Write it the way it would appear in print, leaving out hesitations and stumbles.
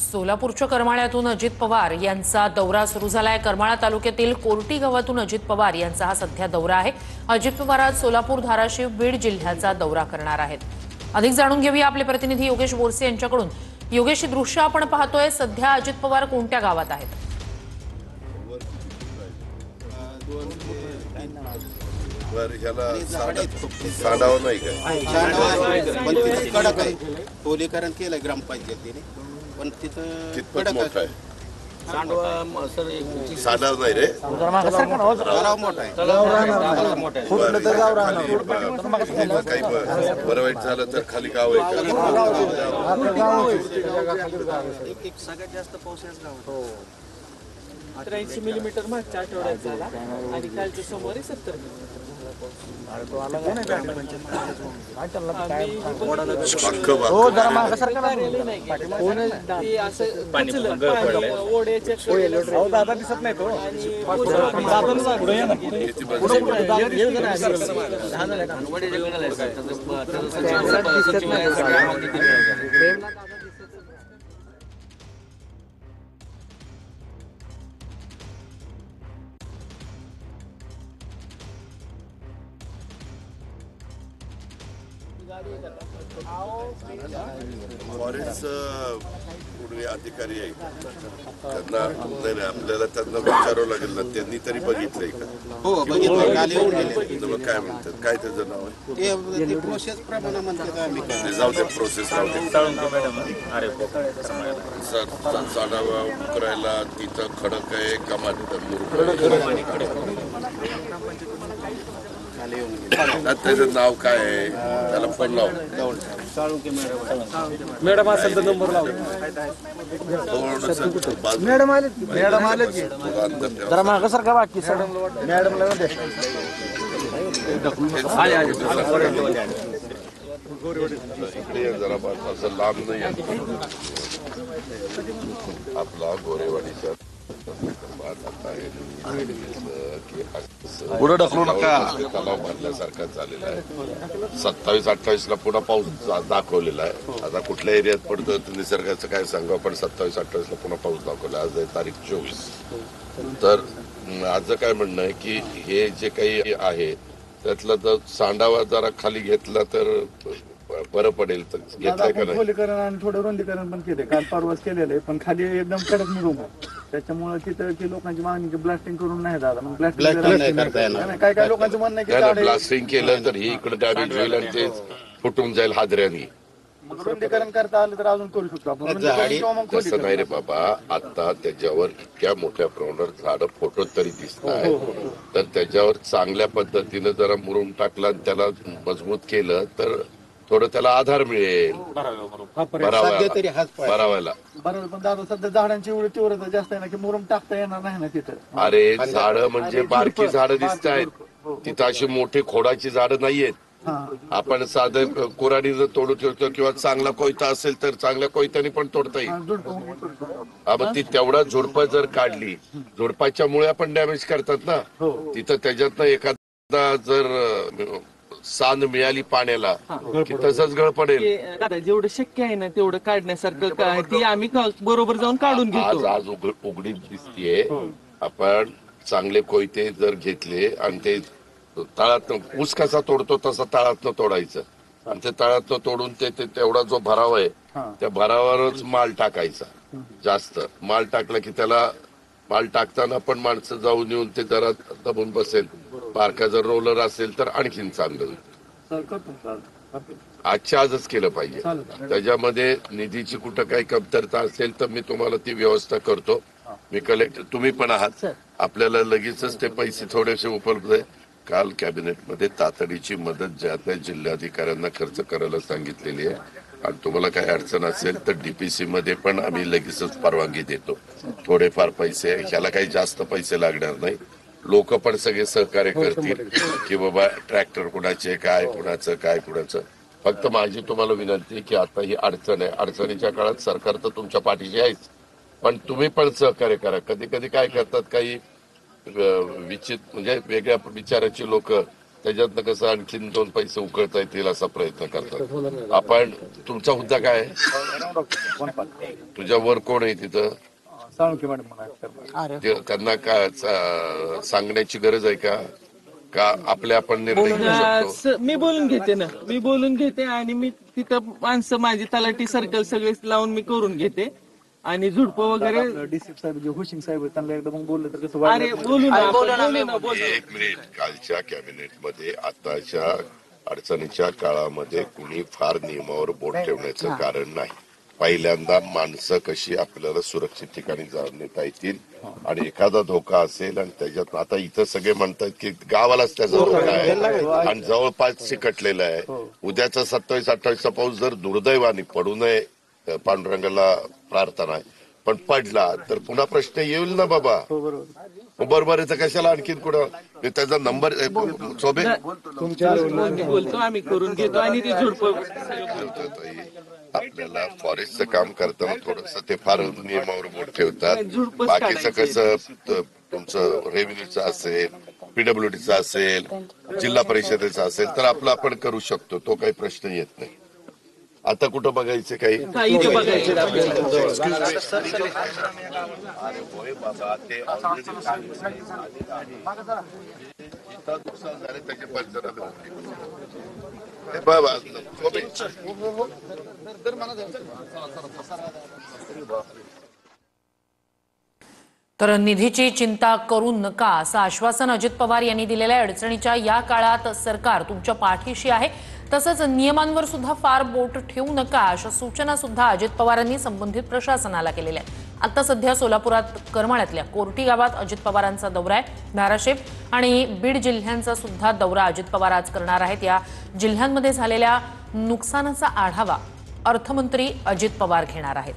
सोलापूरच्या करमाळ्यातून अजित पवार यांचा दौरा सुरू झालाय। करमाळा तालुक्यातील कोर्टी गावातून अजित पवार यांचा हा सध्या दौरा आहे। अजित पवार आज सोलापूर, धाराशिव, बीड जिल्ह्याचा दौरा करणार आहेत। अधिक जाणून घेऊया आपले प्रतिनिधी योगेश बोरसे यांच्याकडून। योगेश, दृश्य आपण पाहतोय, सध्या अजित पवार कोणत्या गावात आहेत? साडाव नाही का कडक आहे, टोलीकरण केलं ग्रामपंचायतीने, पण तिथं कितपत मोठा आहे? साडाव नाही रे, तलाव मोठा आहे, काही बरं वाईट झालं तर खाली गाव आहे का? सगळ्यात जास्त पाऊस याच गावात 83 मिलीमीटर मागच्या आठवड्यात झाला आणि कालच्या सोमवारी 70 मिलीमीटर दादा दिसत नाही तो फॉरेस्ट पूर्वी अधिकारी आहेत, त्यांना नाही आपल्याला त्यांना विचारावं लागेल ना, त्यांनी तरी बघितलंय का? हो बघितलं, काल येऊन गेले. मग काय म्हणतात, काय त्याचं नाव आहे? ते प्रोसेस प्रमाणे म्हणतात आम्ही ते जाऊ दे, प्रोसेस राहू दे. साडावा उकरायला तिथं खडक आहे का त्याचं नाव काय आहे? त्याला फोन लाव मॅडम असेल तर नंबर लाव मॅडम आले जरा मागं सारखा बाकी मॅडमला जरा असं लांब नाही आपला गोरेवाडीच्या पुढे ढकलू नका. तलाव भरल्यासारखा झालेला आहे। 27-28 ला पुन्हा पाऊस दाखवलेला आहे। आता कुठल्या एरियात पडतो निसर्गाचं काय सांगा, पण 27-28 ला पुन्हा पाऊस दाखवला। आज आहे तारीख 24। तर आज काय म्हणणं आहे की हे जे काही आहे त्यातला जर सांडावा जरा खाली घेतला तर बरं पडेल। तर घेतलंय का नाही? खोलीकरण आणि थोडं रुंदीकरण पण केले, काल परवाच केलेलं आहे, पण खाली एकदम कडक निघून त्याच्यामुळे तिथं की लोकांची मागणी ब्लास्टिंग करून नाही दादा, मग ब्लास्टिंग काय काय लोकांचं म्हणणं आहे की ब्लास्टिंग केलं तर ही इकडे डॅमेज होईल आणि ते फुटून जाईल हादऱ्यानी। रुंदीकरण करता आलं तर अजून करू शकतो आपण। तसं नाही रे बाबा, आता त्याच्यावर इतक्या मोठ्या प्रमाणावर झाडं फोटो तरी दिसत आहे, तर त्याच्यावर चांगल्या पद्धतीनं जरा मुरुम टाकला आणि त्याला मजबूत केलं तर थोडं त्याला आधार मिळेल भरावायला। बरोबर, पण दादा सध्या झाडांची एवढी तीव्रता जास्त आहे ना की मुरुम टाकता येणार नाही ना तिथं। अरे झाडं म्हणजे बारकी झाडं दिसत आहेत, तिथं अशी मोठी खोडाची झाडं नाहीयेत। आपण साधं कुऱ्हाडीनं तोडू ठेवतो किंवा चांगला कोयता असेल तर चांगल्या कोयत्याने पण तोडता येईल। मग ती तेवढा झुडपं जर काढली, झुडपाच्या मुळे पण डॅमेज करतात ना तिथं, त्याच्यातनं एखादा जर सांद मिळाली पाण्याला की तसंच गळ पडेल। जेवढं शक्य आहे ना तेवढं काढण्यासारखं काय ते आम्ही बरोबर जाऊन काढून घेतो। आज उघडीत दिसतीये। आपण चांगले कोयते जर घेतले आणि ते तळातनं, ऊस कसा तोडतो तसा तळातनं तोडायचं आणि ते तळातनं तोडून ते तेवढा जो भराव आहे त्या भरावावरच माल टाकायचा। जास्त माल टाकला की त्याला माल टाकताना पण माणसं जाऊन येऊन ते जरा दबून बसेल। बारका जर रोलर असेल तर आणखीन चांगलं होईल। आजच्या आजच केलं पाहिजे। त्याच्यामध्ये निधीची कुठं काही कमतरता असेल तर मी तुम्हाला ती व्यवस्था करतो। मी कलेक्टर, तुम्ही पण आहात, आपल्याला लगेचच ते पैसे थोडेसे उपलब्ध आहे। काल कॅबिनेटमध्ये तातडीची मदत ज्या त्या जिल्हाधिकाऱ्यांना खर्च करायला सांगितलेली आहे आणि तुम्हाला काही अडचण असेल तर डीपीसी मध्ये पण आम्ही लगेचच परवानगी देतो। थोडेफार पैसे, ह्याला काही जास्त पैसे लागणार नाही। लोक पण सगळे सहकार्य करतील की बाबा ट्रॅक्टर कुणाचे काय, कुणाचं काय, कुणाचं। फक्त माझी तुम्हाला विनंती की आता ही अडचण आहे, अडचणीच्या काळात सरकार तर तुमच्या पाठीशी आहेच, पण तुम्ही पण सहकार्य करा। कधी कधी काय करतात काही विचित्र म्हणजे वेगळ्या विचाराची लोक त्याच्यातनं कसं आणखीन 2 पैसे उकळता येतील असा प्रयत्न करतात. आपण तुमचा मुद्दा काय आहे? तुझ्यावर कोण आहे तिथं? साळुंखे मॅडम म्हणा त्यांना काय सांगण्याची गरज आहे का आपले आपण निर्णय घेऊ शकतो? मी बोलून घेते ना, मी बोलून घेते आणि मी तिथं माणसं माझी तलाठी सर्कल सगळे लावून मी करून घेते आणि झुडपं वगैरे. डीसी साहेब जे हुशिंग साहेब आहेत, त्यांना एकदा मग बोललं तर कसं अरे वाटलं. बोलू ना, बोलू ना, बोलू. एक मिनिट. कालच्या कॅबिनेटमध्ये आताच्या अडचणीच्या काळामध्ये कुणी फार नियमावर बोट ठेवण्याचं कारण नाही. पहिल्यांदा माणसं कशी आपल्याला सुरक्षित ठिकाणी जाऊन नेता येतील आणि एखादा धोका असेल आणि त्याच्यात आता इथं सगळे म्हणतात की गावालाच त्याचा धोका आहे आणि जवळपास चिकटलेला आहे. उद्याचा 27-28चा पाऊस जर दुर्दैवाने पडू नये, पांडुरंगाला प्रार्थना आहे, पण पडला तर पुन्हा प्रश्न येईल ना बाबा. बरोबर आहे, तर कशाला आणखीन कुठं त्याचा नंबर शोभे आम्ही बोलतो, आम्ही करून घेतो आणि ते झुडपं. आपल्याला फॉरेस्टचं काम करताना थोडस ते फार नियमावर बोट ठेवतात. बाकीचं कसं तुमचं रेव्हेन्यूचं असेल, पीडब्ल्यूडीचं असेल, जिल्हा परिषदेचं असेल तर आपलं आपण करू शकतो, तो काही प्रश्न येत नाही. आता कुठं बघायचं काही? इथं बघायचं आपल्याला. अरे होय बाबा, ते त्याचे पंचनामे बाबा. तर निधीची चिंता करू नका असं आश्वासन अजित पवार यांनी दिलेल्या अडचणीच्या या काळात सरकार तुमच्या पाठीशी आहे. तसंच नियमांवर सुद्धा फार बोट ठेवू नका अशा सूचना सुद्धा अजित पवारांनी संबंधित प्रशासनाला केलेल्या आहेत. आता सध्या सोलापुरात करमाळ्यातल्या कोर्टी गावात अजित पवारांचा दौरा आहे. धाराशिव आणि बीड जिल्ह्यांचा सुद्धा दौरा अजित पवार आज करणार आहेत. या जिल्ह्यांमध्ये झालेल्या नुकसानाचा आढावा अर्थमंत्री अजित पवार घेणार आहेत.